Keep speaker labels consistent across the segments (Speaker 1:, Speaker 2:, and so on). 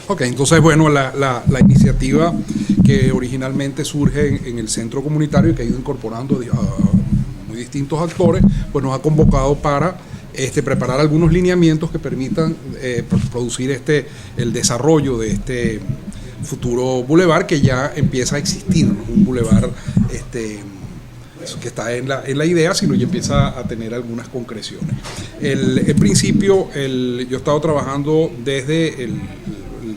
Speaker 1: Ok, entonces, bueno, la iniciativa que originalmente surge en el centro comunitario y que ha ido incorporando a muy distintos actores, pues nos ha convocado para preparar algunos lineamientos que permitan producir el desarrollo de este futuro bulevar que ya empieza a existir, no es un bulevar que está en la idea, sino ya empieza a tener algunas concreciones. En principio, yo he estado trabajando desde el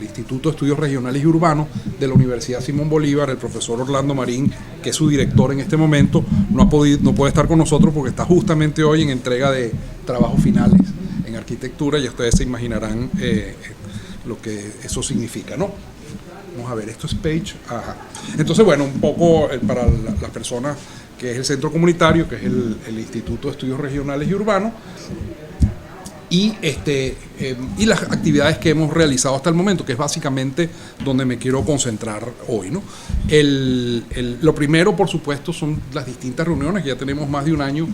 Speaker 1: Instituto de Estudios Regionales y Urbanos de la Universidad Simón Bolívar. El profesor Orlando Marín, que es su director en este momento, no puede estar con nosotros porque está justamente hoy en entrega de trabajos finales en arquitectura, y ustedes se imaginarán lo que eso significa, ¿no? Vamos a ver, esto es page. Ajá. Entonces, bueno, un poco para las personas, que es el centro comunitario, que es el Instituto de Estudios Regionales y Urbanos, y las actividades que hemos realizado hasta el momento, que es básicamente donde me quiero concentrar hoy, ¿no? Lo primero, por supuesto, son las distintas reuniones, que ya tenemos más de un año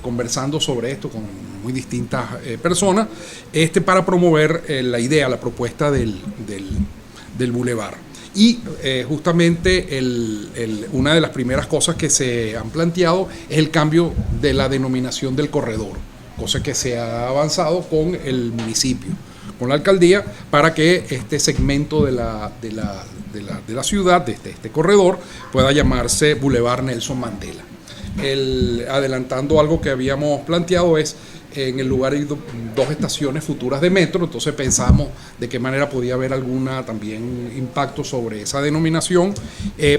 Speaker 1: conversando sobre esto con muy distintas personas, para promover la idea, la propuesta del bulevar. Y justamente una de las primeras cosas que se han planteado es el cambio de la denominación del corredor, cosa que se ha avanzado con el municipio, con la alcaldía, para que este segmento de la ciudad, de este corredor, pueda llamarse Boulevard Nelson Mandela. Adelantando algo que habíamos planteado es, en el lugar hay dos estaciones futuras de metro, entonces pensamos de qué manera podía haber alguna también impacto sobre esa denominación,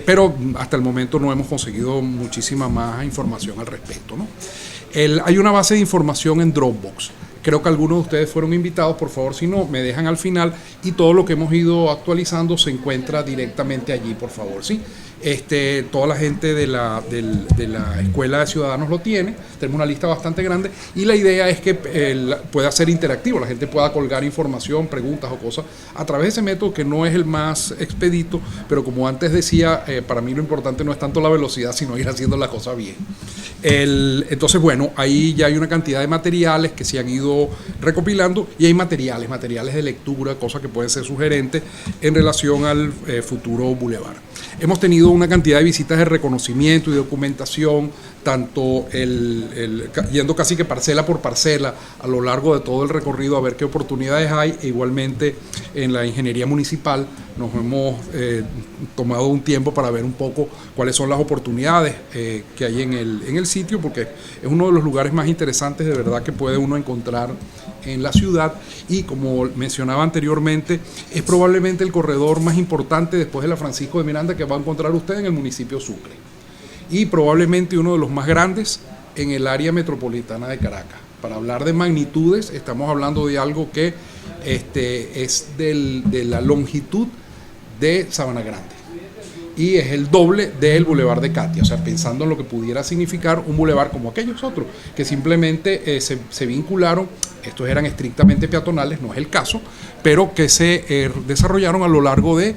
Speaker 1: pero hasta el momento no hemos conseguido muchísima más información al respecto, ¿no? Hay una base de información en Dropbox. Creo que algunos de ustedes fueron invitados, por favor, si no, me dejan al final, y todo lo que hemos ido actualizando se encuentra directamente allí, por favor, ¿sí? Toda la gente de la Escuela de Ciudadanos lo tiene, tenemos una lista bastante grande, y la idea es que pueda ser interactivo, la gente pueda colgar información, preguntas o cosas a través de ese método, que no es el más expedito, pero como antes decía, para mí lo importante no es tanto la velocidad, sino ir haciendo la cosa bien. Entonces, bueno, ahí ya hay una cantidad de materiales que se han ido recopilando, y hay materiales de lectura, cosas que pueden ser sugerentes en relación al futuro bulevar. Hemos tenido una cantidad de visitas de reconocimiento y documentación, tanto yendo casi que parcela por parcela a lo largo de todo el recorrido a ver qué oportunidades hay, e igualmente en la ingeniería municipal nos hemos tomado un tiempo para ver un poco cuáles son las oportunidades que hay en el sitio, porque es uno de los lugares más interesantes de verdad que puede uno encontrar en la ciudad, y como mencionaba anteriormente, es probablemente el corredor más importante después de la Francisco de Miranda que va a encontrar usted en el municipio Sucre, y probablemente uno de los más grandes en el área metropolitana de Caracas. Para hablar de magnitudes, estamos hablando de algo que es de la longitud de Sabana Grande, y es el doble del Boulevard de Catia, o sea, pensando en lo que pudiera significar un bulevar como aquellos otros, que simplemente se vincularon, estos eran estrictamente peatonales, no es el caso, pero que se desarrollaron a lo largo de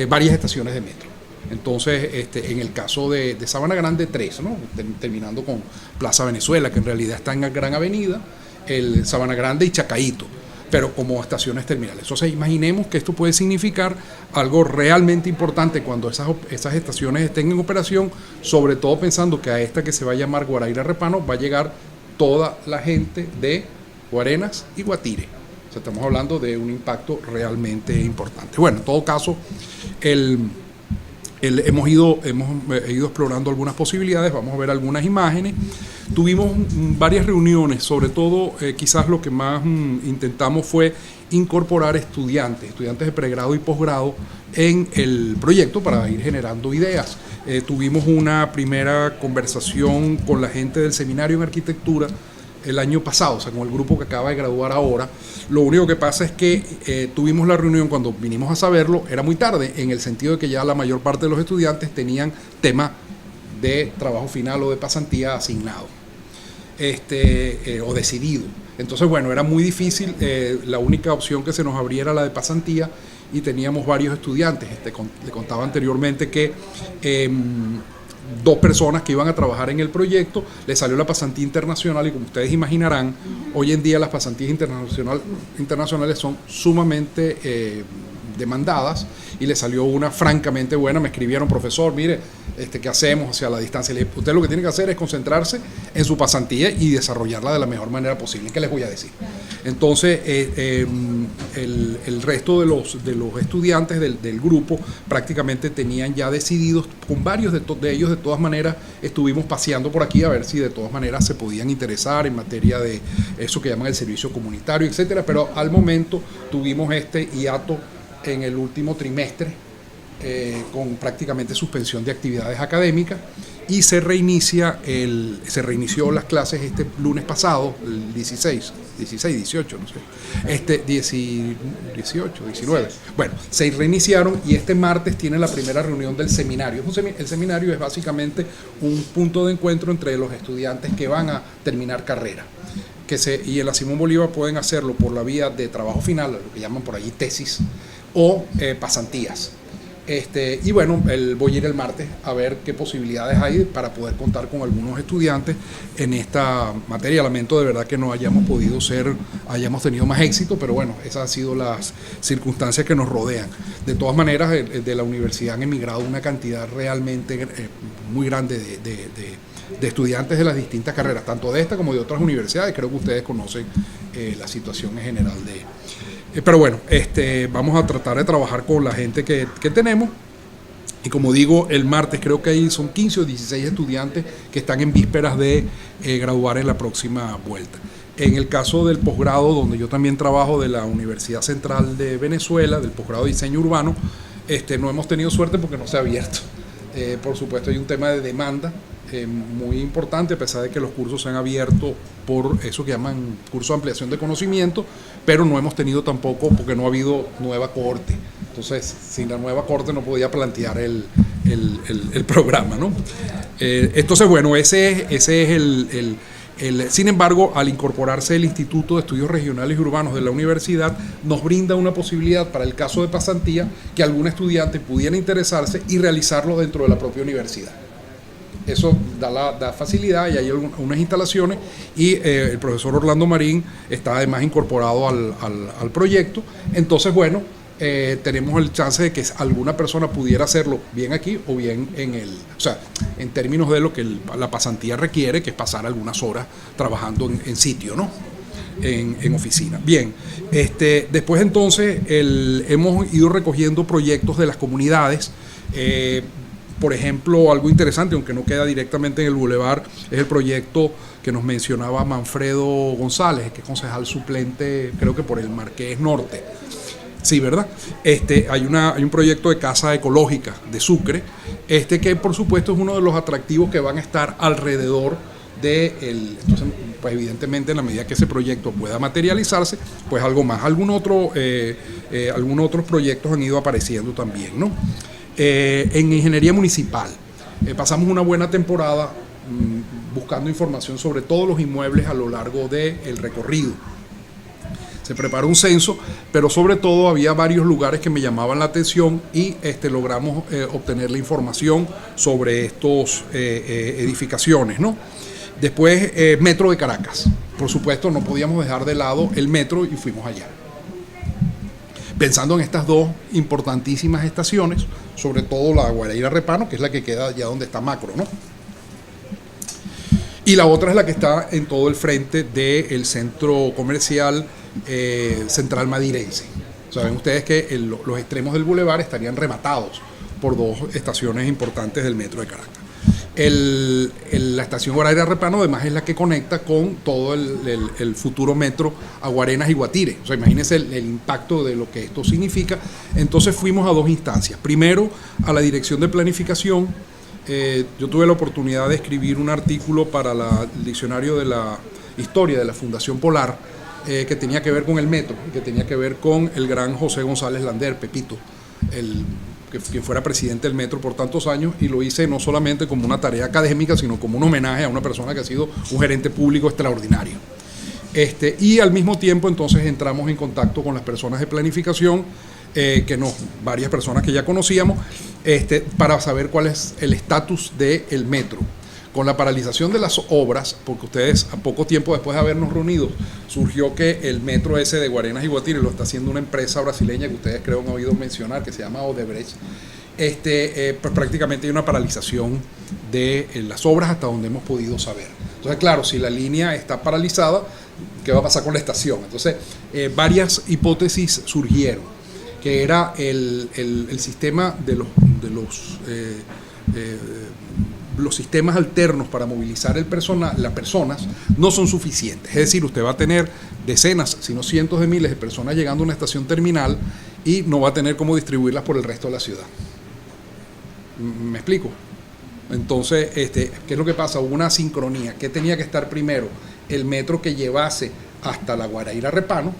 Speaker 1: varias estaciones de metro. Entonces, en el caso de Sabana Grande, 3, ¿no? Terminando con Plaza Venezuela, que en realidad está en la Gran Avenida, el Sabana Grande y Chacaíto, pero como estaciones terminales. Entonces, imaginemos que esto puede significar algo realmente importante cuando esas estaciones estén en operación, sobre todo pensando que a esta que se va a llamar Guaraíra Repano va a llegar toda la gente de Guarenas y Guatire. O sea, estamos hablando de un impacto realmente importante. Bueno, en todo caso, hemos ido explorando algunas posibilidades, vamos a ver algunas imágenes. Tuvimos varias reuniones, sobre todo quizás lo que más intentamos fue incorporar estudiantes de pregrado y posgrado en el proyecto para ir generando ideas. Tuvimos una primera conversación con la gente del seminario en arquitectura el año pasado, o sea, con el grupo que acaba de graduar ahora. Lo único que pasa es que tuvimos la reunión cuando vinimos a saberlo, era muy tarde, en el sentido de que ya la mayor parte de los estudiantes tenían tema de trabajo final o de pasantía asignado o decidido. Entonces, bueno, era muy difícil, la única opción que se nos abría era la de pasantía, y teníamos varios estudiantes. Le contaba anteriormente que 2 personas que iban a trabajar en el proyecto, le salió la pasantía internacional, y como ustedes imaginarán, hoy en día las pasantías internacionales son sumamente demandadas, y le salió una francamente buena. Me escribieron: profesor, mire, ¿qué hacemos hacia la distancia? Le dije: usted lo que tiene que hacer es concentrarse en su pasantía y desarrollarla de la mejor manera posible. ¿Qué les voy a decir? Entonces, el resto de los estudiantes del grupo prácticamente tenían ya decididos, con varios de ellos de todas maneras estuvimos paseando por aquí a ver si de todas maneras se podían interesar en materia de eso que llaman el servicio comunitario, etcétera, pero al momento tuvimos este hiato en el último trimestre, con prácticamente suspensión de actividades académicas, y se reinició las clases este lunes pasado, el 18, no sé, 18, 19. Bueno, se reiniciaron, y este martes tiene la primera reunión del seminario. El seminario es básicamente un punto de encuentro entre los estudiantes que van a terminar carrera. Y en la Simón Bolívar pueden hacerlo por la vía de trabajo final, lo que llaman por allí tesis, o pasantías. Y bueno, voy a ir el martes a ver qué posibilidades hay para poder contar con algunos estudiantes en esta materia. Lamento de verdad que no hayamos tenido más éxito, pero bueno, esas han sido las circunstancias que nos rodean. De todas maneras, de la universidad han emigrado una cantidad realmente muy grande de estudiantes de las distintas carreras, tanto de esta como de otras universidades. Creo que ustedes conocen la situación en general pero bueno, vamos a tratar de trabajar con la gente que tenemos. Y como digo, el martes creo que ahí son 15 o 16 estudiantes que están en vísperas de graduar en la próxima vuelta. En el caso del posgrado, donde yo también trabajo, de la Universidad Central de Venezuela, del posgrado de diseño urbano, no hemos tenido suerte porque no se ha abierto. Por supuesto, hay un tema de demanda muy importante, a pesar de que los cursos se han abierto por eso que llaman curso de ampliación de conocimiento, pero no hemos tenido tampoco, porque no ha habido nueva cohorte. Entonces, sin la nueva cohorte no podía plantear el programa, ¿no? Entonces, bueno, ese es sin embargo, al incorporarse el Instituto de Estudios Regionales y Urbanos de la universidad, nos brinda una posibilidad para el caso de pasantía que algún estudiante pudiera interesarse y realizarlo dentro de la propia universidad. Eso da facilidad, y hay unas instalaciones, y el profesor Orlando Marín está además incorporado al proyecto. Entonces, bueno, tenemos el chance de que alguna persona pudiera hacerlo bien aquí o bien en términos de lo que la pasantía requiere, que es pasar algunas horas trabajando en sitio, ¿no? En oficina. Bien, después entonces hemos ido recogiendo proyectos de las comunidades. Por ejemplo, algo interesante, aunque no queda directamente en el Boulevard, es el proyecto que nos mencionaba Manfredo González, que es concejal suplente, creo que por el Marqués Norte. Sí, ¿verdad? Hay un proyecto de casa ecológica de Sucre, que por supuesto es uno de los atractivos que van a estar alrededor entonces, pues evidentemente, en la medida que ese proyecto pueda materializarse, pues algo más. Algunos otros proyectos han ido apareciendo también, ¿no? En ingeniería municipal, pasamos una buena temporada buscando información sobre todos los inmuebles a lo largo del recorrido. Se preparó un censo, pero sobre todo había varios lugares que me llamaban la atención, y logramos obtener la información sobre estos edificaciones, ¿no? Después, Metro de Caracas. Por supuesto, no podíamos dejar de lado el metro, y fuimos allá, pensando en estas dos importantísimas estaciones, sobre todo la Guaraíra Repano, que es la que queda allá donde está Macro, ¿no? Y la otra es la que está en todo el frente del centro comercial Central Madirense. Saben ustedes que los extremos del bulevar estarían rematados por dos estaciones importantes del metro de Caracas. La estación Guaraíra Repano además es la que conecta con todo el futuro metro Aguarenas y Guatire. O sea, imagínense el impacto de lo que esto significa. Entonces fuimos a dos instancias. Primero, a la Dirección de Planificación. Yo tuve la oportunidad de escribir un artículo para el diccionario de la historia de la Fundación Polar, que tenía que ver con el metro, que tenía que ver con el gran José González Lander, Pepito, que fuera presidente del metro por tantos años, y lo hice no solamente como una tarea académica, sino como un homenaje a una persona que ha sido un gerente público extraordinario. Y al mismo tiempo entonces entramos en contacto con las personas de planificación, varias personas que ya conocíamos, para saber cuál es el estatus del metro. Con la paralización de las obras, porque ustedes a poco tiempo después de habernos reunido, surgió que el metro ese de Guarenas y Guatire lo está haciendo una empresa brasileña que ustedes creo han oído mencionar, que se llama Odebrecht. Pues prácticamente hay una paralización de las obras hasta donde hemos podido saber. Entonces, claro, si la línea está paralizada, ¿qué va a pasar con la estación? Entonces, varias hipótesis surgieron, que era el sistema de los sistemas alternos para movilizar las personas no son suficientes. Es decir, usted va a tener decenas, si no cientos de miles de personas llegando a una estación terminal y no va a tener cómo distribuirlas por el resto de la ciudad. ¿Me explico? Entonces, ¿qué es lo que pasa? Hubo una sincronía. ¿Qué tenía que estar primero? El metro que llevase hasta la Guaraíra Repano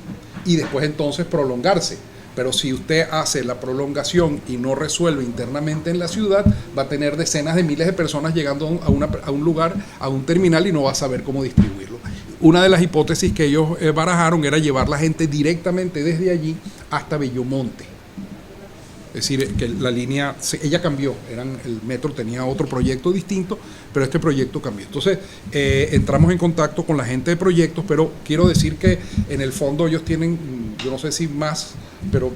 Speaker 1: y después entonces prolongarse. Pero si usted hace la prolongación y no resuelve internamente en la ciudad, va a tener decenas de miles de personas llegando a un lugar, a un terminal, y no va a saber cómo distribuirlo. Una de las hipótesis que ellos barajaron era llevar la gente directamente desde allí hasta Bellomonte. Es decir, que la línea, ella cambió, el metro tenía otro proyecto distinto, pero este proyecto cambió. Entonces, entramos en contacto con la gente de proyectos, pero quiero decir que en el fondo ellos tienen, yo no sé si más, pero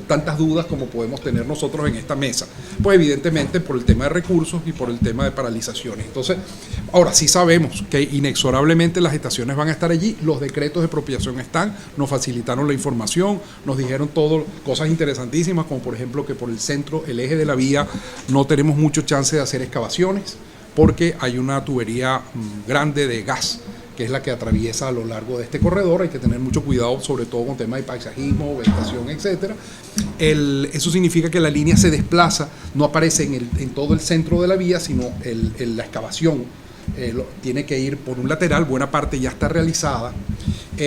Speaker 1: tantas dudas como podemos tener nosotros en esta mesa. Pues evidentemente por el tema de recursos y por el tema de paralizaciones. Entonces, ahora sí sabemos que inexorablemente las estaciones van a estar allí, los decretos de expropiación están, nos facilitaron la información, nos dijeron todo, cosas interesantísimas, como por ejemplo que por el centro, el eje de la vía, no tenemos mucho chance de hacer excavaciones, porque hay una tubería grande de gas, que es la que atraviesa a lo largo de este corredor. Hay que tener mucho cuidado, sobre todo con temas de paisajismo, vegetación, etcétera. Eso significa que la línea se desplaza, no aparece en todo el centro de la vía, sino la excavación tiene que ir por un lateral, buena parte ya está realizada.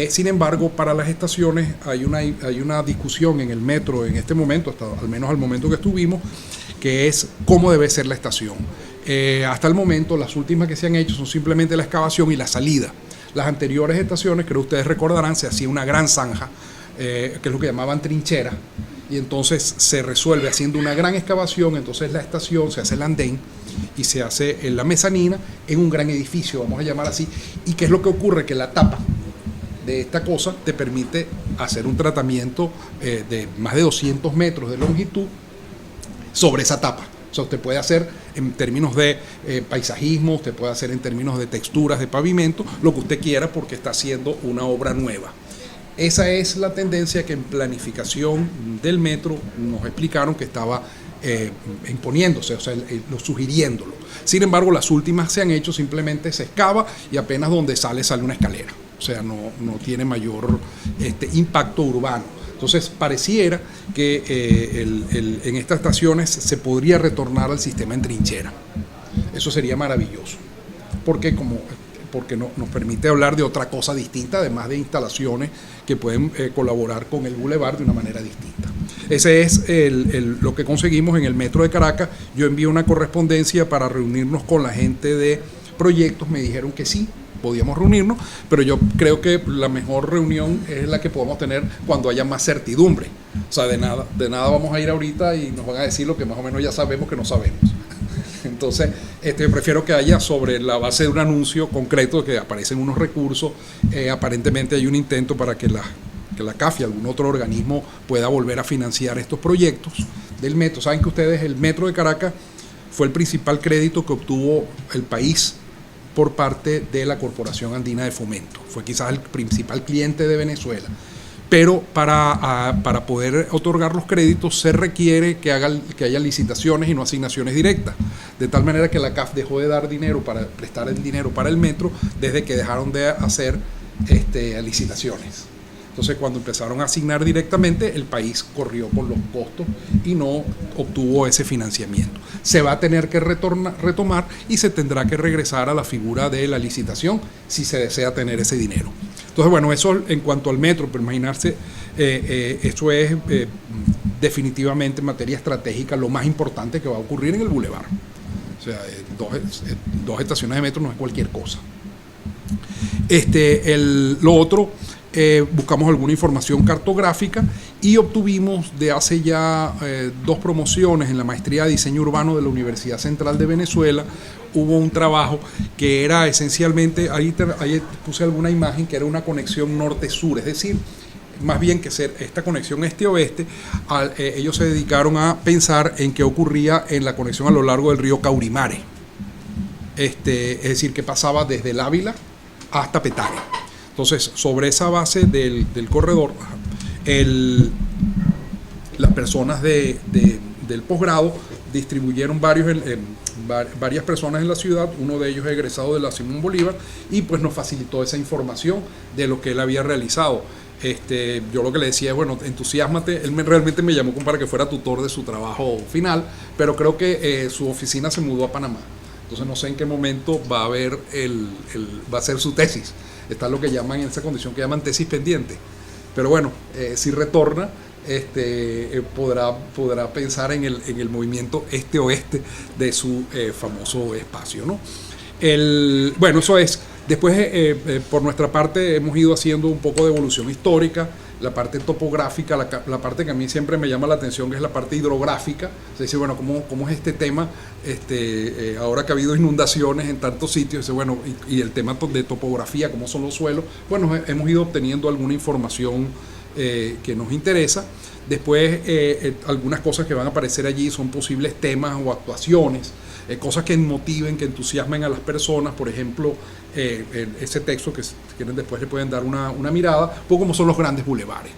Speaker 1: Sin embargo, para las estaciones hay una discusión en el metro en este momento, al menos al momento que estuvimos, que es cómo debe ser la estación. Hasta el momento, las últimas que se han hecho son simplemente la excavación y la salida. Las anteriores estaciones, creo que ustedes recordarán, se hacía una gran zanja, que es lo que llamaban trinchera, y entonces se resuelve haciendo una gran excavación. Entonces la estación se hace el andén y se hace en la mezanina en un gran edificio, vamos a llamar así. ¿Y qué es lo que ocurre? Que la tapa de esta cosa te permite hacer un tratamiento de más de 200 metros de longitud sobre esa tapa. O sea, usted puede hacer en términos de paisajismo, usted puede hacer en términos de texturas de pavimento, lo que usted quiera, porque está haciendo una obra nueva. Esa es la tendencia que en planificación del metro nos explicaron que estaba imponiéndose, o sea, sugiriéndolo. Sin embargo, las últimas se han hecho, simplemente se excava y apenas donde sale una escalera. O sea, no tiene mayor impacto urbano. Entonces, pareciera que en estas estaciones se podría retornar al sistema en trinchera. Eso sería maravilloso, porque nos permite hablar de otra cosa distinta, además de instalaciones que pueden colaborar con el bulevar de una manera distinta. Ese es lo que conseguimos en el metro de Caracas. Yo envié una correspondencia para reunirnos con la gente de proyectos, me dijeron que sí, podíamos reunirnos, pero yo creo que la mejor reunión es la que podamos tener cuando haya más certidumbre. O sea, de nada vamos a ir ahorita y nos van a decir lo que más o menos ya sabemos que no sabemos. Entonces, prefiero que haya sobre la base de un anuncio concreto, que aparecen unos recursos. Aparentemente hay un intento para que la CAF y algún otro organismo pueda volver a financiar estos proyectos del metro. Saben que ustedes, el metro de Caracas fue el principal crédito que obtuvo el país por parte de la Corporación Andina de Fomento. Fue quizás el principal cliente de Venezuela. Pero para poder otorgar los créditos se requiere que haya licitaciones y no asignaciones directas. De tal manera que la CAF dejó de dar dinero para prestar el dinero para el metro desde que dejaron de hacer licitaciones. Entonces, cuando empezaron a asignar directamente, el país corrió con los costos y no obtuvo ese financiamiento. Se va a tener que retomar y se tendrá que regresar a la figura de la licitación si se desea tener ese dinero. Entonces, bueno, eso en cuanto al metro, pero imaginarse, eso es definitivamente en materia estratégica lo más importante que va a ocurrir en el bulevar. O sea, dos estaciones de metro no es cualquier cosa. Lo otro buscamos alguna información cartográfica y obtuvimos de hace ya 2 promociones en la maestría de diseño urbano de la Universidad Central de Venezuela. Hubo un trabajo que era esencialmente, ahí puse alguna imagen, que era una conexión norte-sur, es decir, más bien que ser esta conexión este-oeste. Ellos se dedicaron a pensar en qué ocurría en la conexión a lo largo del río Caurimare, es decir, que pasaba desde el Ávila hasta Petare. Entonces, sobre esa base del corredor, las personas del posgrado distribuyeron varias personas en la ciudad. Uno de ellos es egresado de la Simón Bolívar y pues nos facilitó esa información de lo que él había realizado. Yo lo que le decía es, bueno, entusiásmate. Él realmente me llamó para que fuera tutor de su trabajo final, pero creo que su oficina se mudó a Panamá. Entonces no sé en qué momento va a haber va a ser su tesis. Está lo que llaman, en esa condición que llaman tesis pendiente. Pero bueno, si retorna, podrá pensar en el movimiento este-oeste de su famoso espacio, ¿no? Bueno, eso es. Después, por nuestra parte, hemos ido haciendo un poco de evolución histórica, la parte topográfica, la parte que a mí siempre me llama la atención, que es la parte hidrográfica. Se dice, bueno, ¿cómo es este tema? Ahora que ha habido inundaciones en tantos sitios, bueno, y el tema de topografía, cómo son los suelos. Bueno, hemos ido obteniendo alguna información que nos interesa. Después, algunas cosas que van a aparecer allí son posibles temas o actuaciones, cosas que motiven, que entusiasmen a las personas. Por ejemplo, ese texto que si quieren después le pueden dar una mirada, un poco cómo son los grandes bulevares,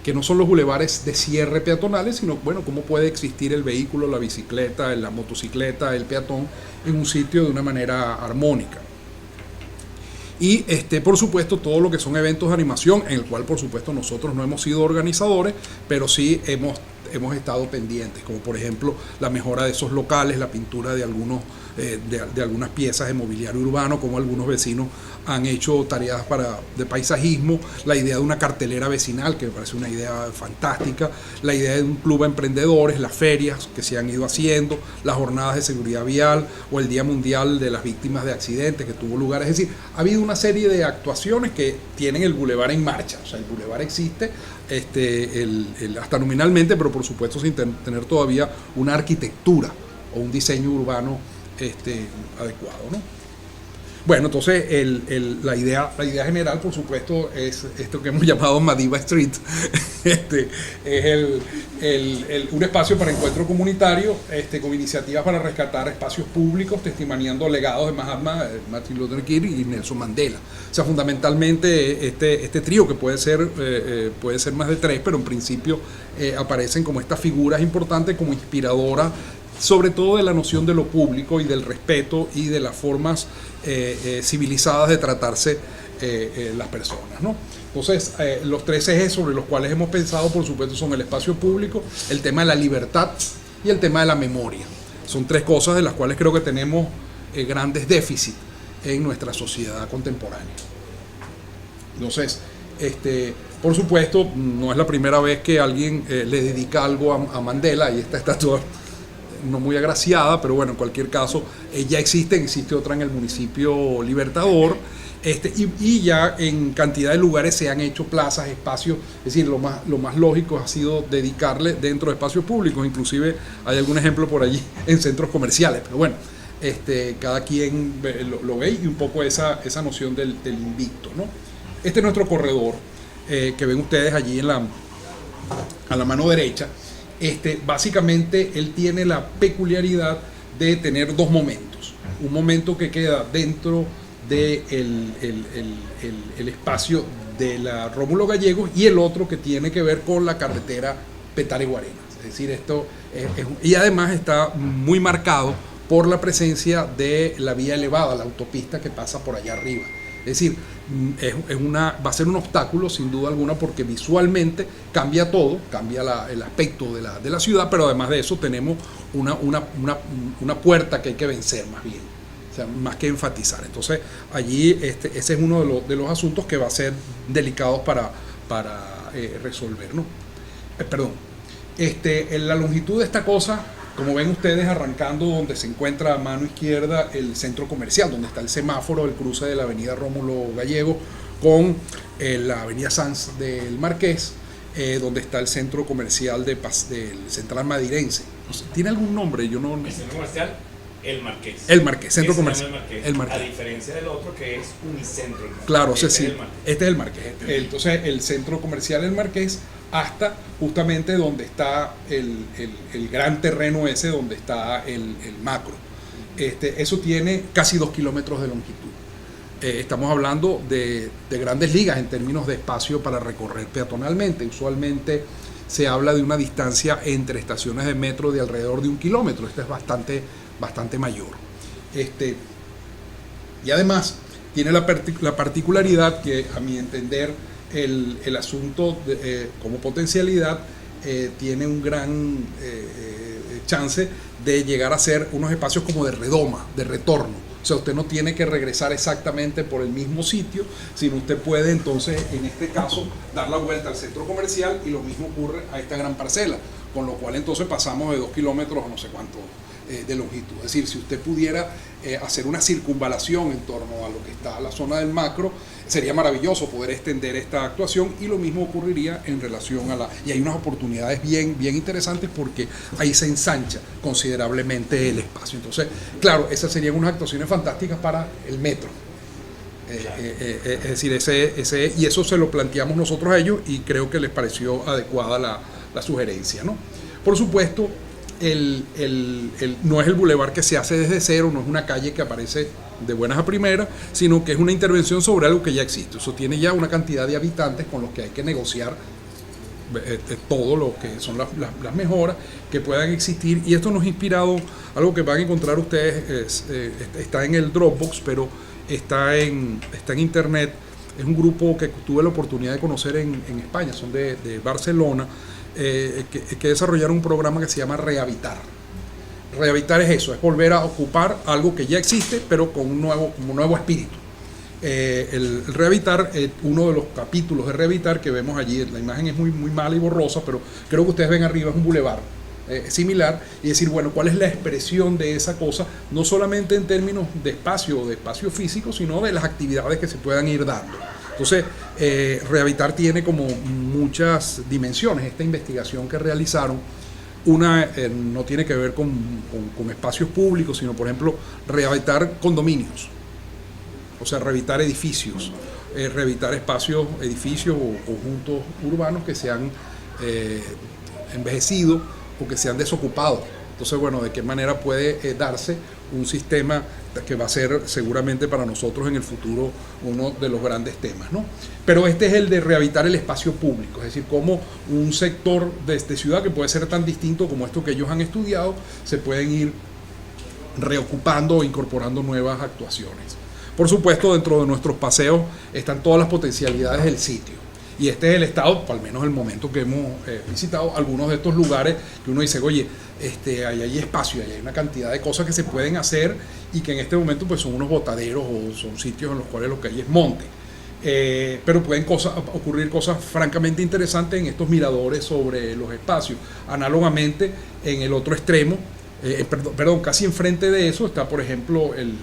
Speaker 1: que no son los bulevares de cierre peatonales, sino, bueno, cómo puede existir el vehículo, la bicicleta, la motocicleta, el peatón en un sitio de una manera armónica. Y por supuesto todo lo que son eventos de animación, en el cual por supuesto nosotros no hemos sido organizadores, pero sí hemos estado pendientes, como por ejemplo la mejora de esos locales, la pintura de algunas piezas de mobiliario urbano, como algunos vecinos han hecho tareas de paisajismo, la idea de una cartelera vecinal, que me parece una idea fantástica, la idea de un club de emprendedores, las ferias que se han ido haciendo, las jornadas de seguridad vial o el Día Mundial de las Víctimas de Accidentes que tuvo lugar. Es decir, ha habido una serie de actuaciones que tienen el bulevar en marcha. O sea, el bulevar existe hasta nominalmente, pero por supuesto sin tener todavía una arquitectura o un diseño urbano adecuado, ¿no? Bueno, entonces la idea general, por supuesto, es esto que hemos llamado Madiba Street. Es un espacio para encuentro comunitario, con iniciativas para rescatar espacios públicos, testimoniando legados de Mahatma, Martin Luther King y Nelson Mandela. O sea, fundamentalmente este trío, que puede ser más de 3, pero en principio aparecen como estas figuras importantes, como inspiradoras, sobre todo de la noción de lo público y del respeto y de las formas civilizadas de tratarse las personas, ¿no? Entonces, los 3 ejes sobre los cuales hemos pensado, por supuesto, son el espacio público, el tema de la libertad y el tema de la memoria. Son 3 cosas de las cuales creo que tenemos grandes déficits en nuestra sociedad contemporánea. Entonces, por supuesto, no es la primera vez que alguien le dedica algo a Mandela, y esta estatua no muy agraciada, pero bueno, en cualquier caso, ya existe otra en el municipio Libertador, y ya en cantidad de lugares se han hecho plazas, espacios. Es decir, lo más lógico ha sido dedicarle dentro de espacios públicos. Inclusive hay algún ejemplo por allí en centros comerciales, pero bueno, cada quien lo ve, y un poco esa noción del invicto, ¿no? Este es nuestro corredor, que ven ustedes allí a la mano derecha. Básicamente él tiene la peculiaridad de tener 2 momentos. Un momento que queda dentro del espacio de la Rómulo Gallegos, y el otro que tiene que ver con la carretera Petare-Guarenas. Es decir, y además está muy marcado por la presencia de la vía elevada, la autopista que pasa por allá arriba. Es decir, va a ser un obstáculo sin duda alguna, porque visualmente cambia todo, cambia el aspecto de la ciudad, pero además de eso tenemos una puerta que hay que vencer más bien, o sea, más que enfatizar. Entonces allí ese es uno de los asuntos que va a ser delicados para resolver, ¿no? En la longitud de esta cosa, como ven ustedes, arrancando donde se encuentra a mano izquierda el centro comercial, donde está el semáforo, el cruce de la avenida Rómulo Gallegos con la avenida Sanz del Marqués, donde está el centro comercial del Central Madirense. No sé, ¿tiene algún nombre? Yo no.
Speaker 2: El centro comercial El Marqués.
Speaker 1: El Marqués, centro comercial.
Speaker 2: El Marqués. A diferencia del otro que es Unicentro.
Speaker 1: Claro, sí. Este es el Marqués. Entonces, el centro comercial El Marqués, hasta justamente donde está el gran terreno ese, donde está el macro. Eso tiene casi 2 kilómetros de longitud. Estamos hablando de grandes ligas en términos de espacio para recorrer peatonalmente. Usualmente se habla de una distancia entre estaciones de metro de alrededor de 1 kilómetro. Esta es bastante mayor. Y además tiene la particularidad que, a mi entender, el asunto como potencialidad tiene un gran chance de llegar a ser unos espacios como de redoma, de retorno. O sea, usted no tiene que regresar exactamente por el mismo sitio, sino usted puede entonces, en este caso, dar la vuelta al centro comercial, y lo mismo ocurre a esta gran parcela, con lo cual entonces pasamos de 2 kilómetros a no sé cuánto de longitud. Es decir, si usted pudiera hacer una circunvalación en torno a lo que está la zona del macro, sería maravilloso poder extender esta actuación, y lo mismo ocurriría en relación a y hay unas oportunidades bien interesantes, porque ahí se ensancha considerablemente el espacio. Entonces, claro, esas serían unas actuaciones fantásticas para el metro. Es decir, y eso se lo planteamos nosotros a ellos, y creo que les pareció adecuada la sugerencia, ¿no? Por supuesto, no es el bulevar que se hace desde cero, no es una calle que aparece de buenas a primeras, sino que es una intervención sobre algo que ya existe. Eso tiene ya una cantidad de habitantes con los que hay que negociar todo lo que son las mejoras que puedan existir, y esto nos ha inspirado. Algo que van a encontrar ustedes está en el Dropbox, pero está en internet. Es un grupo que tuve la oportunidad de conocer en España, son de Barcelona, que desarrollaron un programa que se llama Rehabitar. Rehabitar es eso, es volver a ocupar algo que ya existe, pero con un nuevo espíritu. El Rehabitar, uno de los capítulos de Rehabitar que vemos allí, la imagen es muy mala y borrosa, pero creo que ustedes ven arriba, es un bulevar similar, y decir, bueno, ¿cuál es la expresión de esa cosa? No solamente en términos de espacio físico, sino de las actividades que se puedan ir dando. Entonces, Rehabitar tiene como muchas dimensiones. Esta investigación que realizaron, una no tiene que ver con espacios públicos, sino, por ejemplo, rehabilitar condominios, o sea, rehabilitar edificios, rehabilitar edificios o conjuntos urbanos que se han envejecido o que se han desocupado. Entonces, bueno, ¿de qué manera puede darse un sistema que va a ser seguramente para nosotros en el futuro uno de los grandes temas, ¿no? Pero este es el de rehabilitar el espacio público, es decir, cómo un sector de ciudad que puede ser tan distinto como esto que ellos han estudiado, se pueden ir reocupando o incorporando nuevas actuaciones. Por supuesto, dentro de nuestros paseos están todas las potencialidades del sitio. Y este es el estado, al menos el momento que hemos visitado, algunos de estos lugares que uno dice, oye, ahí hay espacio, ahí hay una cantidad de cosas que se pueden hacer, y que en este momento pues son unos botaderos o son sitios en los cuales lo que hay es monte. Pero pueden ocurrir cosas francamente interesantes en estos miradores sobre los espacios. Análogamente, en el otro extremo, casi enfrente de eso está, por ejemplo, el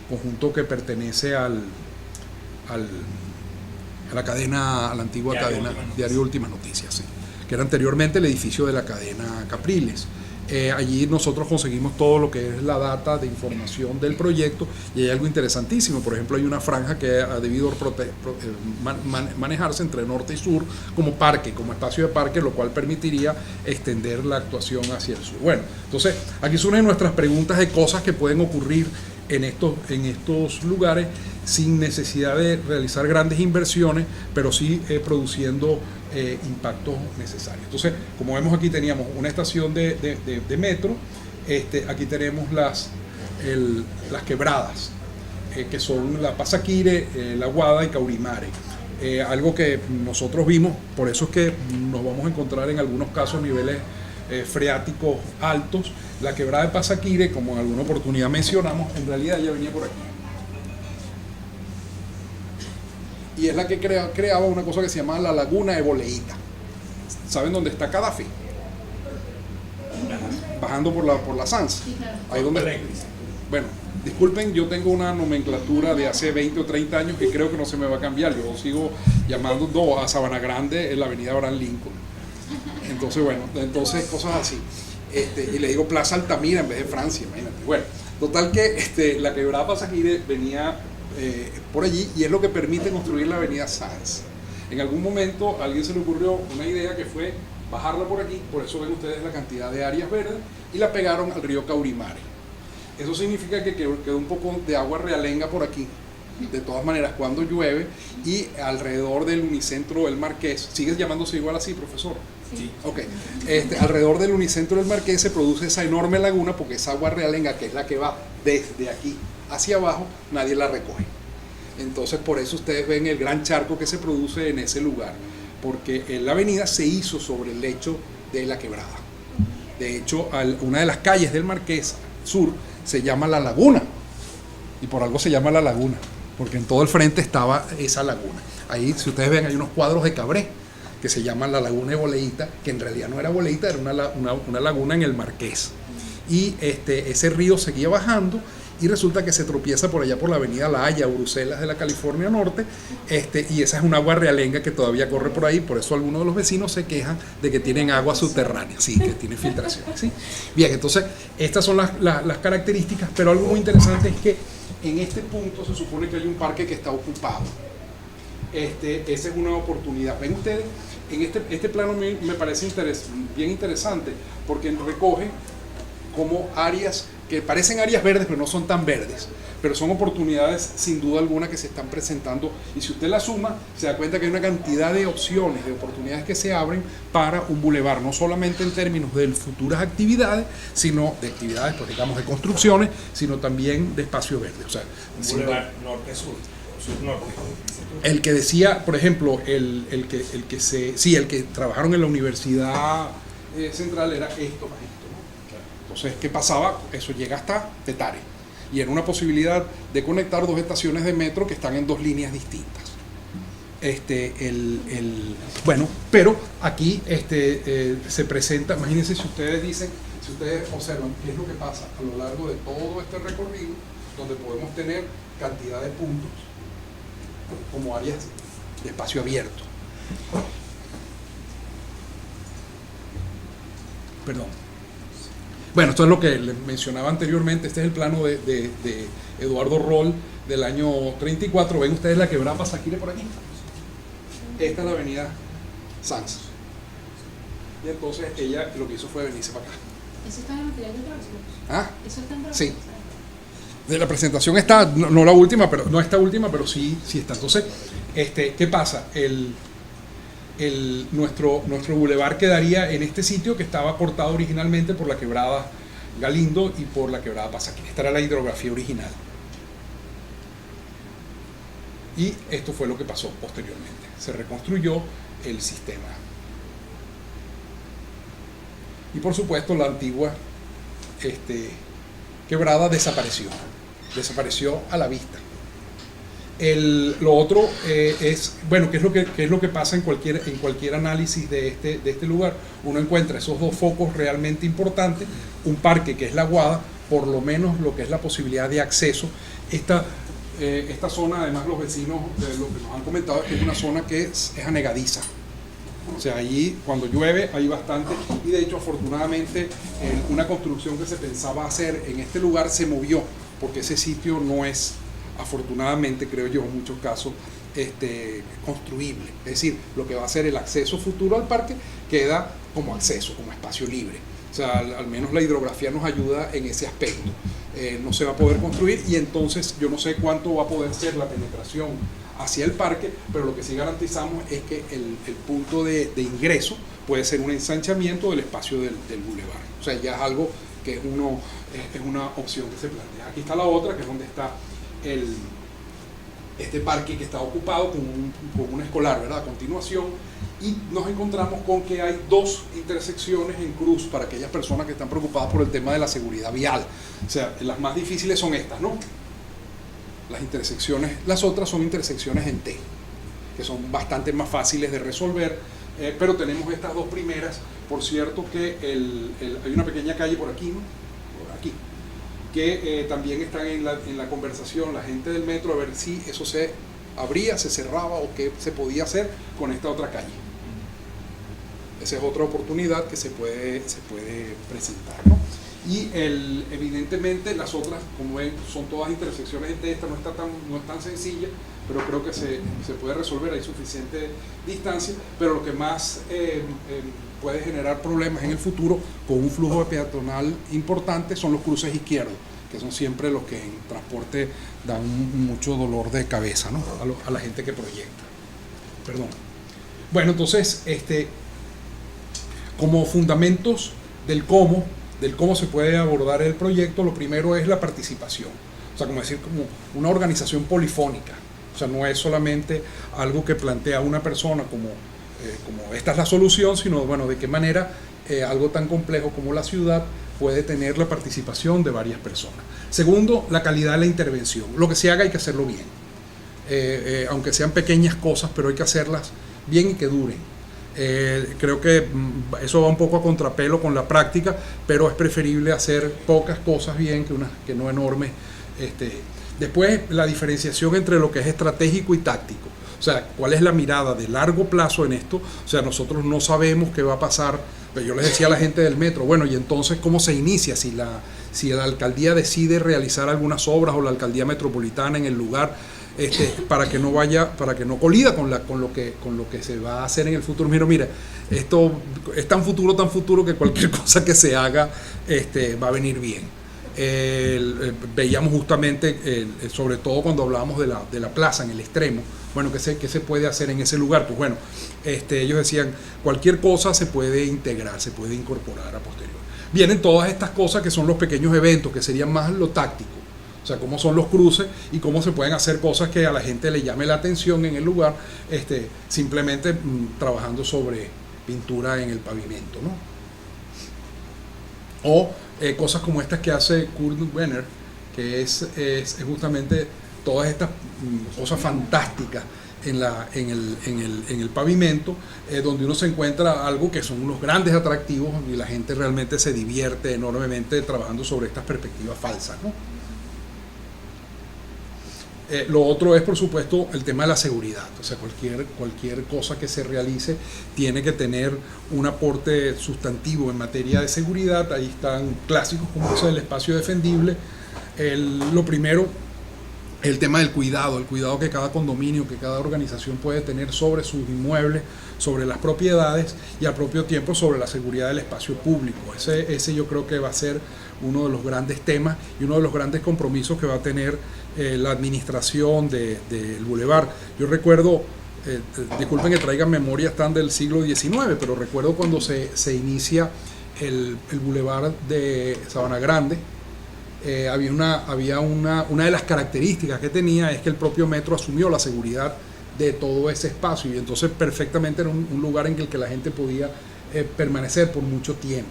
Speaker 1: conjunto que pertenece a la antigua cadena Diario Últimas Noticias, sí, que era anteriormente el edificio de la cadena Capriles. Allí nosotros conseguimos todo lo que es la data de información del proyecto, y hay algo interesantísimo. Por ejemplo, hay una franja que ha debido manejarse entre norte y sur como parque, como espacio de parque, lo cual permitiría extender la actuación hacia el sur. Bueno, entonces aquí surgen nuestras preguntas de cosas que pueden ocurrir en estos lugares sin necesidad de realizar grandes inversiones, pero sí produciendo impactos necesarios. Entonces, como vemos aquí, teníamos una estación de metro, aquí tenemos las quebradas, que son la Pasaquire, La Guada y Caurimare. Algo que nosotros vimos, por eso es que nos vamos a encontrar en algunos casos niveles freáticos altos. La quebrada de Pasaquire, como en alguna oportunidad mencionamos, en realidad ya venía por aquí. Y es la que creaba una cosa que se llama la Laguna de Boleíta. ¿Saben dónde está Cadafi? Bajando por la Sanz. Ahí donde, bueno, Disculpen, yo tengo una nomenclatura de hace 20 o 30 años que creo que no se me va a cambiar. Yo sigo llamando a Sabana Grande en la avenida Abraham Lincoln. Entonces, bueno, cosas así. Y le digo Plaza Altamira en vez de Francia, imagínate. Bueno, total que la quebrada Pasaquire venía por allí y es lo que permite construir la avenida Sáenz. En algún momento a alguien se le ocurrió una idea que fue bajarla por aquí, por eso ven ustedes la cantidad de áreas verdes, y la pegaron al río Caurimare. Eso significa que quedó un poco de agua realenga por aquí. De todas maneras, cuando llueve, y alrededor del Unicentro del Marqués, ¿sigues llamándose igual así, profesor?
Speaker 2: Sí.
Speaker 1: Ok. Alrededor del Unicentro del Marqués se produce esa enorme laguna, porque esa agua realenga, que es la que va desde aquí hacia abajo, nadie la recoge. Entonces, por eso ustedes ven el gran charco que se produce en ese lugar, porque la avenida se hizo sobre el lecho de la quebrada. De hecho, una de las calles del Marqués Sur se llama La Laguna, y por algo se llama La Laguna, porque en todo el frente estaba esa laguna. Ahí, si ustedes ven, hay unos cuadros de Cabré que se llaman La Laguna de Boleíta, que en realidad no era Boleíta, era una laguna en el Marqués. Y ese río seguía bajando, y resulta que se tropieza por allá por la avenida La Haya, Bruselas de la California Norte, y esa es un agua realenga que todavía corre por ahí, por eso algunos de los vecinos se quejan de que tienen agua subterránea, sí, que tiene filtración, ¿sí? Bien, entonces estas son las características, pero algo muy interesante es que en este punto se supone que hay un parque que está ocupado. Esa es una oportunidad. Ven ustedes, en este plano me parece bien interesante, porque recoge como áreas que parecen áreas verdes, pero no son tan verdes, pero son oportunidades sin duda alguna que se están presentando, y si usted la suma, se da cuenta que hay una cantidad de opciones, de oportunidades que se abren para un bulevar, no solamente en términos de futuras actividades, sino de actividades, pues digamos, de construcciones, sino también de espacio verde. O sea,
Speaker 2: un bulevar norte-sur, sur-norte.
Speaker 1: El que decía, por ejemplo, el que trabajaron en la Universidad Central era esto. Entonces, ¿qué pasaba? Eso llega hasta Petare, y era una posibilidad de conectar dos estaciones de metro que están en dos líneas distintas. Bueno, pero aquí se presenta, imagínense si ustedes observan qué es lo que pasa a lo largo de todo este recorrido, donde podemos tener cantidad de puntos como áreas de espacio abierto. Perdón. Bueno, esto es lo que les mencionaba anteriormente. Este es el plano de Eduardo Roll del año 34. Ven ustedes la quebrada Pasaquire por aquí. Esta es la avenida Sanz. Y entonces ella lo que hizo fue venirse para acá.
Speaker 3: ¿Eso está en el material de próximo?
Speaker 1: ¿Ah?
Speaker 3: ¿Eso está en próximo?
Speaker 1: Sí. De la presentación está, no la última, pero no esta última, pero sí está. Entonces, ¿qué pasa? Nuestro bulevar quedaría en este sitio que estaba cortado originalmente por la quebrada Galindo y por la quebrada Pasaquire. Esta era la hidrografía original. Y esto fue lo que pasó posteriormente. Se reconstruyó el sistema. Y por supuesto la antigua quebrada desapareció a la vista. Lo otro es, bueno, ¿qué es lo que pasa en cualquier análisis de este lugar? Uno encuentra esos dos focos realmente importantes, un parque que es la Aguada, por lo menos lo que es la posibilidad de acceso. Esta zona, además los vecinos lo que nos han comentado, es que es una zona que es anegadiza. O sea, allí cuando llueve hay bastante, y de hecho afortunadamente una construcción que se pensaba hacer en este lugar se movió, porque ese sitio no es, afortunadamente creo yo en muchos casos, construible. Es decir, lo que va a ser el acceso futuro al parque queda como acceso, como espacio libre. O sea, al menos la hidrografía nos ayuda en ese aspecto. No se va a poder construir, y entonces yo no sé cuánto va a poder ser la penetración hacia el parque, pero lo que sí garantizamos es que el punto de ingreso puede ser un ensanchamiento del espacio del bulevar. O sea, ya es algo que es una opción que se plantea. Aquí está la otra, que es donde está este parque que está ocupado con un escolar, ¿verdad? A continuación, y nos encontramos con que hay dos intersecciones en cruz para aquellas personas que están preocupadas por el tema de la seguridad vial. O sea, las más difíciles son estas, ¿no? Las intersecciones, las otras son intersecciones en T, que son bastante más fáciles de resolver, pero tenemos estas dos primeras. Por cierto que hay una pequeña calle por aquí, ¿no? Por aquí. que también están en la conversación la gente del metro a ver si eso se abría, se cerraba o qué se podía hacer con esta otra calle. Esa es otra oportunidad que se puede presentar, ¿no? Y evidentemente las otras, como ven, son todas intersecciones entre esta, no es tan sencilla, pero creo que se puede resolver, hay suficiente distancia, pero lo que más puede generar problemas en el futuro con un flujo peatonal importante son los cruces izquierdos, que son siempre los que en transporte dan mucho dolor de cabeza, ¿no? A la gente que proyecta. Perdón. Bueno, entonces, como fundamentos del cómo se puede abordar el proyecto, lo primero es la participación. O sea, como decir, como una organización polifónica. O sea, no es solamente algo que plantea una persona como esta es la solución, sino, bueno, de qué manera algo tan complejo como la ciudad puede tener la participación de varias personas. Segundo, la calidad de la intervención. Lo que se haga hay que hacerlo bien. Aunque sean pequeñas cosas, pero hay que hacerlas bien y que duren. Creo que eso va un poco a contrapelo con la práctica, pero es preferible hacer pocas cosas bien que no enormes. Después, la diferenciación entre lo que es estratégico y táctico. O sea, ¿cuál es la mirada de largo plazo en esto? O sea, nosotros no sabemos qué va a pasar. Pero yo les decía a la gente del metro, bueno, y entonces, ¿cómo se inicia? Si la alcaldía decide realizar algunas obras o la alcaldía metropolitana en el lugar, para que no colida con lo que se va a hacer en el futuro. Mira, esto es tan futuro que cualquier cosa que se haga va a venir bien. Veíamos justamente, sobre todo cuando hablábamos de la plaza en el extremo, bueno, ¿qué se puede hacer en ese lugar? Pues bueno, ellos decían, cualquier cosa se puede integrar, se puede incorporar a posteriori. Vienen todas estas cosas que son los pequeños eventos, que serían más lo táctico. O sea, cómo son los cruces y cómo se pueden hacer cosas que a la gente le llame la atención en el lugar, simplemente trabajando sobre pintura en el pavimento, ¿no? O cosas como estas que hace Kurt Wenner, que es justamente todas estas cosas fantásticas en el pavimento, donde uno se encuentra algo que son unos grandes atractivos y la gente realmente se divierte enormemente trabajando sobre estas perspectivas falsas, ¿no? Lo otro es, por supuesto, el tema de la seguridad. O sea, cualquier cosa que se realice tiene que tener un aporte sustantivo en materia de seguridad. Ahí están clásicos como es el espacio defendible. Lo primero, el tema del cuidado, el cuidado que cada condominio, que cada organización puede tener sobre sus inmuebles, sobre las propiedades y al propio tiempo sobre la seguridad del espacio público. Ese yo creo que va a ser uno de los grandes temas y uno de los grandes compromisos que va a tener la administración del Boulevard. Yo recuerdo, disculpen que traigan memorias tan del siglo XIX, pero recuerdo cuando se inicia el Boulevard de Sabana Grande. Había una de las características que tenía es que el propio metro asumió la seguridad de todo ese espacio y entonces perfectamente era un lugar en el que la gente podía permanecer por mucho tiempo.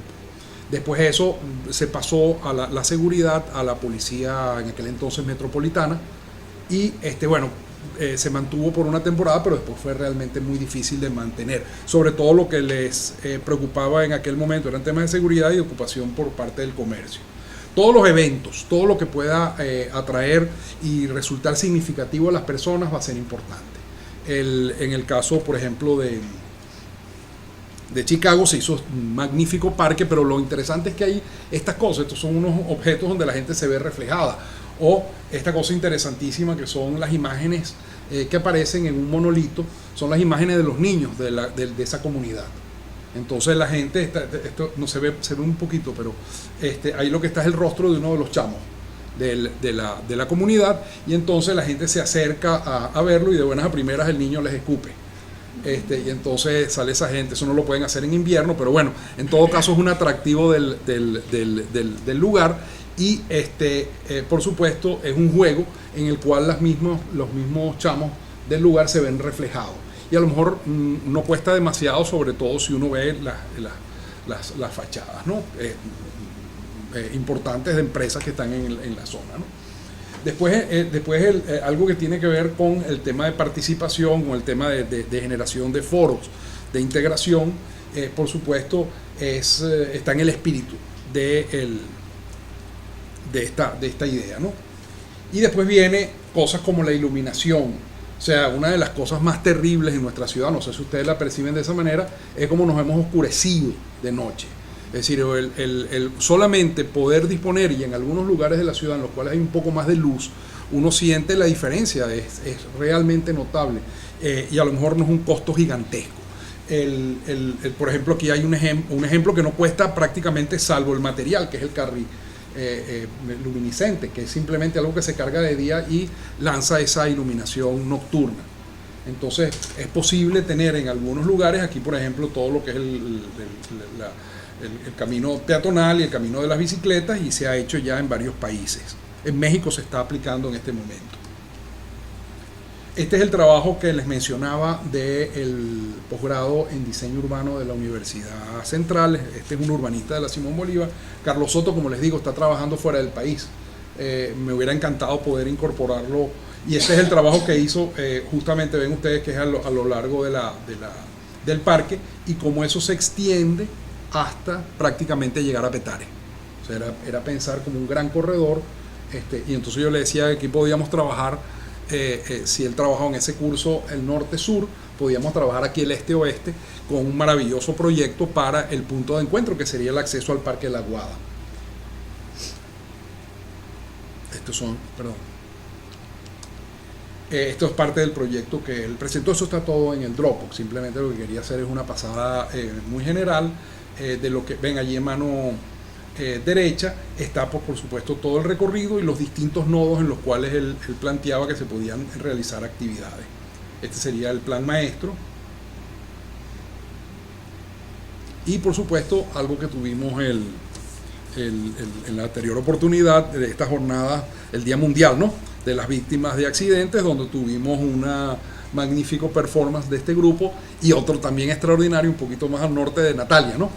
Speaker 1: Después de eso se pasó a la seguridad, a la policía en aquel entonces metropolitana y se mantuvo por una temporada, pero después fue realmente muy difícil de mantener. Sobre todo lo que les preocupaba en aquel momento eran temas de seguridad y de ocupación por parte del comercio. Todos los eventos, todo lo que pueda atraer y resultar significativo a las personas va a ser importante. En el caso, por ejemplo, de Chicago se hizo un magnífico parque, pero lo interesante es que hay estas cosas, estos son unos objetos donde la gente se ve reflejada. O esta cosa interesantísima que son las imágenes que aparecen en un monolito, son las imágenes de los niños de esa comunidad. Entonces la gente, esto no se ve un poquito, pero ahí lo que está es el rostro de uno de los chamos de la comunidad, y entonces la gente se acerca a verlo y de buenas a primeras el niño les escupe. Y entonces sale esa gente. Eso no lo pueden hacer en invierno, pero bueno, en todo caso es un atractivo del lugar y por supuesto es un juego en el cual los mismos chamos del lugar se ven reflejados. Y a lo mejor no cuesta demasiado, sobre todo si uno ve las fachadas, ¿no? Importantes de empresas que están en la zona, ¿no? Después algo que tiene que ver con el tema de participación, con el tema de generación de foros, de integración, por supuesto, está en el espíritu de esta idea, ¿no? Y después viene cosas como la iluminación. O sea, una de las cosas más terribles en nuestra ciudad, no sé si ustedes la perciben de esa manera, es como nos hemos oscurecido de noche. Es decir, el solamente poder disponer, y en algunos lugares de la ciudad en los cuales hay un poco más de luz, uno siente la diferencia, es realmente notable. Y a lo mejor no es un costo gigantesco. Por ejemplo, aquí hay un ejemplo que no cuesta prácticamente salvo el material, que es el carril luminiscente, que es simplemente algo que se carga de día y lanza esa iluminación nocturna. Entonces es posible tener en algunos lugares, aquí por ejemplo todo lo que es el camino peatonal y el camino de las bicicletas, y se ha hecho ya en varios países. En México se está aplicando en este momento. Este es el trabajo que les mencionaba del posgrado en diseño urbano de la Universidad Central. Este es un urbanista de la Simón Bolívar. Carlos Soto, como les digo, está trabajando fuera del país. Me hubiera encantado poder incorporarlo. Y este es el trabajo que hizo, justamente ven ustedes que es a lo largo del parque, y cómo eso se extiende hasta prácticamente llegar a Petare. O sea, era pensar como un gran corredor. Y entonces yo le decía que aquí podíamos trabajar. Si él trabajó en ese curso el norte-sur, podíamos trabajar aquí el este-oeste con un maravilloso proyecto para el punto de encuentro, que sería el acceso al Parque La Aguada. Esto es parte del proyecto que él presentó. Eso está todo en el Dropbox. Simplemente lo que quería hacer es una pasada muy general de lo que ven allí en mano derecha. Está por supuesto todo el recorrido y los distintos nodos en los cuales él planteaba que se podían realizar actividades. Este sería el plan maestro. Y por supuesto algo que tuvimos en la anterior oportunidad de esta jornada, el Día Mundial, ¿no?, de las víctimas de accidentes, donde tuvimos una magnífico performance de este grupo, y otro también extraordinario un poquito más al norte, de Natalia, ¿no?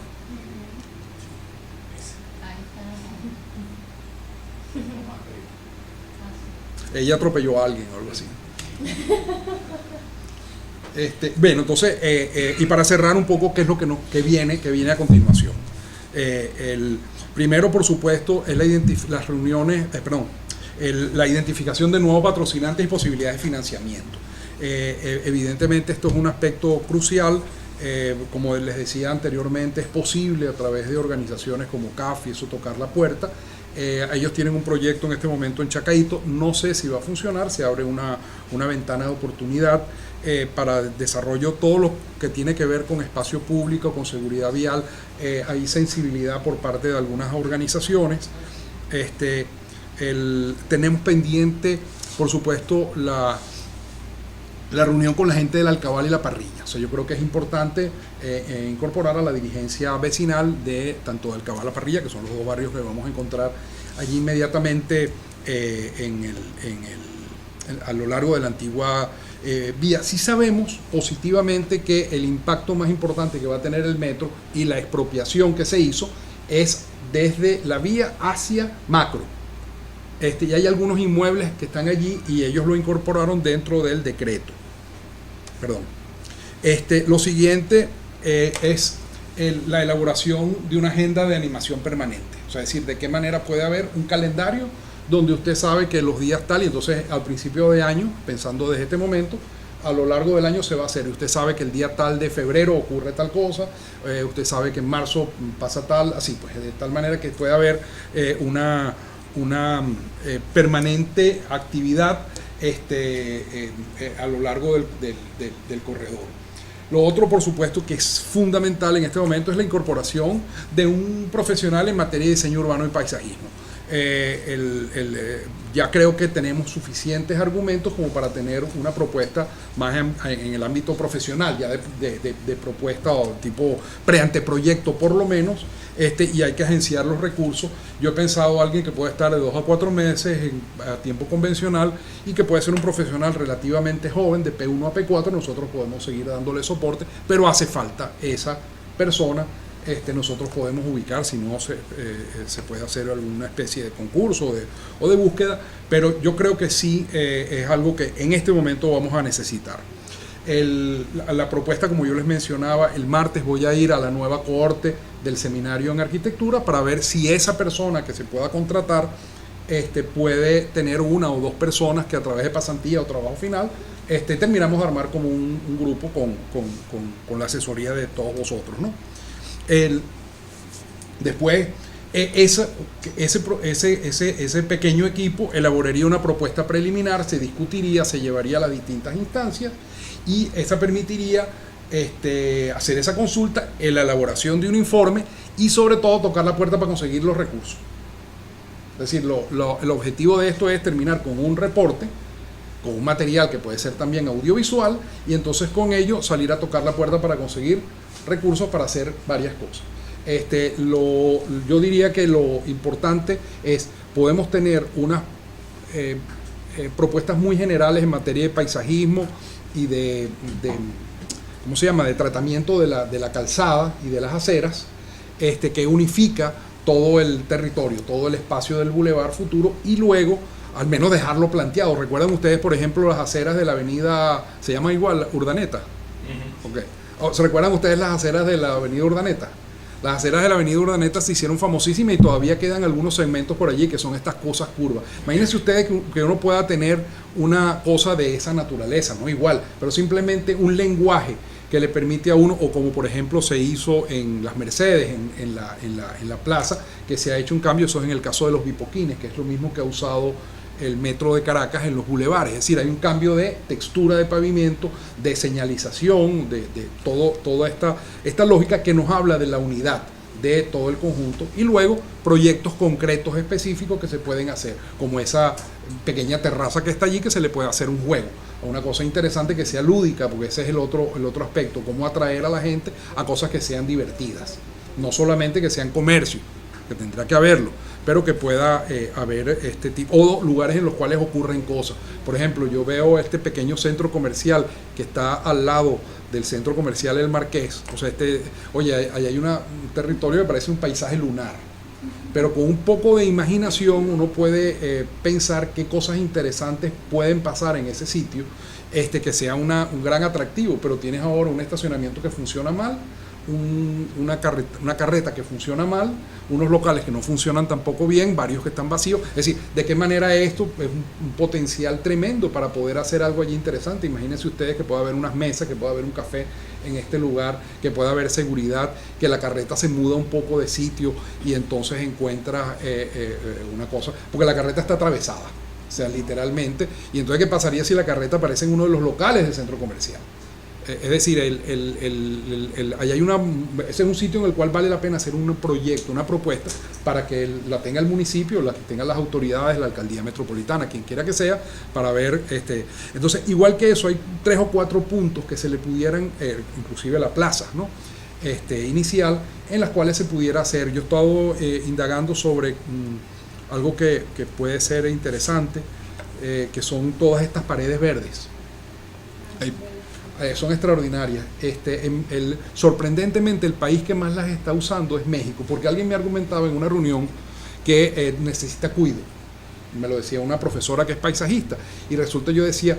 Speaker 1: Ella atropelló a alguien o algo así. Bueno, entonces, y para cerrar un poco, ¿qué es lo que viene a continuación? Primero, por supuesto, es las reuniones, la identificación de nuevos patrocinantes y posibilidades de financiamiento. Evidentemente, esto es un aspecto crucial. Como les decía anteriormente, es posible a través de organizaciones como CAF y eso, tocar la puerta. Ellos tienen un proyecto en este momento en Chacaíto, no sé si va a funcionar, se abre una ventana de oportunidad para desarrollo, todo lo que tiene que ver con espacio público, con seguridad vial. Hay sensibilidad por parte de algunas organizaciones. Tenemos pendiente, por supuesto, la reunión con la gente del Alcabal y la Parrilla. O sea, yo creo que es importante incorporar a la dirigencia vecinal de tanto del Alcabal y la Parrilla, que son los dos barrios que vamos a encontrar allí inmediatamente a lo largo de la antigua vía. Sí sabemos positivamente que el impacto más importante que va a tener el metro y la expropiación que se hizo es desde la vía hacia Macro. Y hay algunos inmuebles que están allí y ellos lo incorporaron dentro del decreto. Perdón. Lo siguiente es la elaboración de una agenda de animación permanente. O sea, es decir, de qué manera puede haber un calendario donde usted sabe que los días tal, y entonces al principio de año, pensando desde este momento, a lo largo del año se va a hacer. Usted sabe que el día tal de febrero ocurre tal cosa, usted sabe que en marzo pasa tal, así pues, de tal manera que puede haber una permanente actividad a lo largo del corredor. Lo otro, por supuesto, que es fundamental en este momento es la incorporación de un profesional en materia de diseño urbano y paisajismo. Ya creo que tenemos suficientes argumentos como para tener una propuesta más en el ámbito profesional, ya de propuesta o tipo preanteproyecto por lo menos, y hay que agenciar los recursos. Yo he pensado alguien que puede estar de 2 a 4 meses a tiempo convencional y que puede ser un profesional relativamente joven, de P1 a P4, nosotros podemos seguir dándole soporte, pero hace falta esa persona. Nosotros podemos ubicar, si no se puede hacer alguna especie de concurso o de búsqueda, pero yo creo que sí es algo que en este momento vamos a necesitar. La propuesta, como yo les mencionaba, el martes voy a ir a la nueva cohorte del seminario en arquitectura para ver si esa persona que se pueda contratar puede tener una o dos personas que a través de pasantía o trabajo final terminamos de armar como un grupo con la asesoría de todos vosotros, ¿no? Después, ese pequeño equipo elaboraría una propuesta preliminar, se discutiría, se llevaría a las distintas instancias y esa permitiría hacer esa consulta, en la elaboración de un informe y sobre todo tocar la puerta para conseguir los recursos. Es decir, el objetivo de esto es terminar con un reporte, con un material que puede ser también audiovisual y entonces con ello salir a tocar la puerta para conseguir recursos para hacer varias cosas. Yo diría que lo importante es, podemos tener unas propuestas muy generales en materia de paisajismo y de ¿cómo se llama?, de tratamiento de la calzada y de las aceras, que unifica todo el territorio, todo el espacio del Boulevard Futuro y luego al menos dejarlo planteado. ¿Recuerdan ustedes, por ejemplo, las aceras de la avenida, se llama igual, Urdaneta? Okay. ¿Se recuerdan ustedes las aceras de la avenida Urdaneta? Las aceras de la avenida Urdaneta se hicieron famosísimas y todavía quedan algunos segmentos por allí que son estas cosas curvas. Imagínense ustedes que uno pueda tener una cosa de esa naturaleza, no igual, pero simplemente un lenguaje que le permite a uno, o como por ejemplo se hizo en las Mercedes, en la plaza, que se ha hecho un cambio, eso es en el caso de los bipoquines, que es lo mismo que ha usado el metro de Caracas en los bulevares, es decir, hay un cambio de textura de pavimento, de señalización, de toda esta lógica que nos habla de la unidad de todo el conjunto y luego proyectos concretos específicos que se pueden hacer, como esa pequeña terraza que está allí que se le puede hacer un juego, una cosa interesante que sea lúdica, porque ese es el otro aspecto, cómo atraer a la gente a cosas que sean divertidas, no solamente que sean comercio, que tendrá que haberlo, pero que pueda haber este tipo, o lugares en los cuales ocurren cosas. Por ejemplo, yo veo este pequeño centro comercial que está al lado del centro comercial El Marqués, o sea, ahí hay un territorio que parece un paisaje lunar, pero con un poco de imaginación uno puede pensar qué cosas interesantes pueden pasar en ese sitio, que sea un gran atractivo, pero tienes ahora un estacionamiento que funciona mal, una carreta que funciona mal, unos locales que no funcionan tampoco bien, varios que están vacíos. Es decir, ¿de qué manera esto es un potencial tremendo para poder hacer algo allí interesante? Imagínense ustedes que pueda haber unas mesas, que pueda haber un café en este lugar, que pueda haber seguridad, que la carreta se muda un poco de sitio y entonces encuentra una cosa, porque la carreta está atravesada, o sea, literalmente, y entonces ¿qué pasaría si la carreta aparece en uno de los locales del centro comercial? Es decir, ese es un sitio en el cual vale la pena hacer un proyecto, una propuesta para que la tenga el municipio, la que tengan las autoridades, la alcaldía metropolitana, quien quiera que sea, para ver. Entonces, igual que eso, hay 3 o 4 puntos que se le pudieran, inclusive la plaza, ¿no? Inicial, en las cuales se pudiera hacer. Yo he estado indagando sobre algo que puede ser interesante, que son todas estas paredes verdes. Son extraordinarias. Sorprendentemente el país que más las está usando es México, porque alguien me argumentaba en una reunión que necesita cuido. Me lo decía una profesora que es paisajista y resulta, yo decía,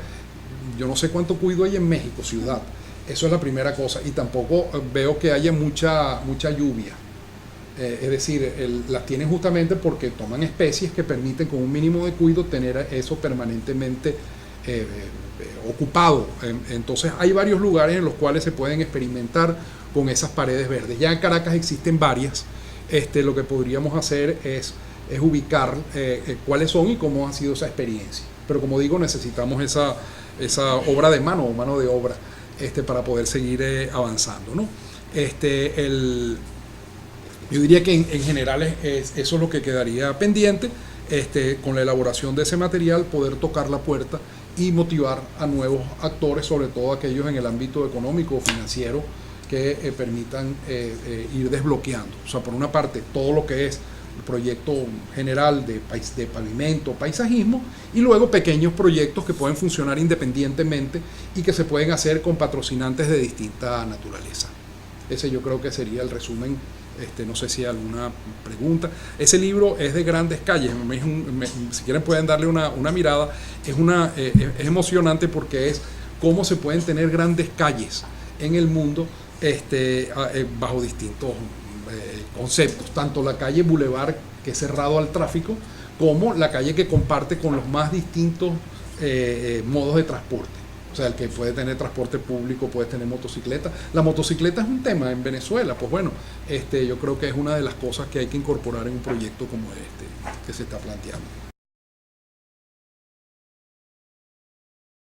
Speaker 1: yo no sé cuánto cuido hay en México ciudad, eso es la primera cosa, y tampoco veo que haya mucha lluvia. Es decir, las tienen justamente porque toman especies que permiten con un mínimo de cuidado tener eso permanentemente ocupado. Entonces hay varios lugares en los cuales se pueden experimentar con esas paredes verdes. Ya en Caracas existen varias. Lo que podríamos hacer es ubicar cuáles son y cómo ha sido esa experiencia. Pero como digo, necesitamos esa obra de mano o mano de obra para poder seguir avanzando, ¿no? Yo diría que en general eso es lo que quedaría pendiente, con la elaboración de ese material, poder tocar la puerta y motivar a nuevos actores, sobre todo aquellos en el ámbito económico o financiero, que permitan ir desbloqueando. O sea, por una parte, todo lo que es el proyecto general de pavimento, paisajismo, y luego pequeños proyectos que pueden funcionar independientemente y que se pueden hacer con patrocinantes de distinta naturaleza. Ese yo creo que sería el resumen. No sé si hay alguna pregunta. Ese libro es de Grandes Calles, si quieren pueden darle una mirada. Es emocionante porque es cómo se pueden tener grandes calles en el mundo bajo distintos conceptos, tanto la calle Boulevard, que es cerrado al tráfico, como la calle que comparte con los más distintos modos de transporte. O sea, el que puede tener transporte público, puede tener motocicleta. La motocicleta es un tema en Venezuela. Pues bueno, yo creo que es una de las cosas que hay que incorporar en un proyecto como este que se está planteando.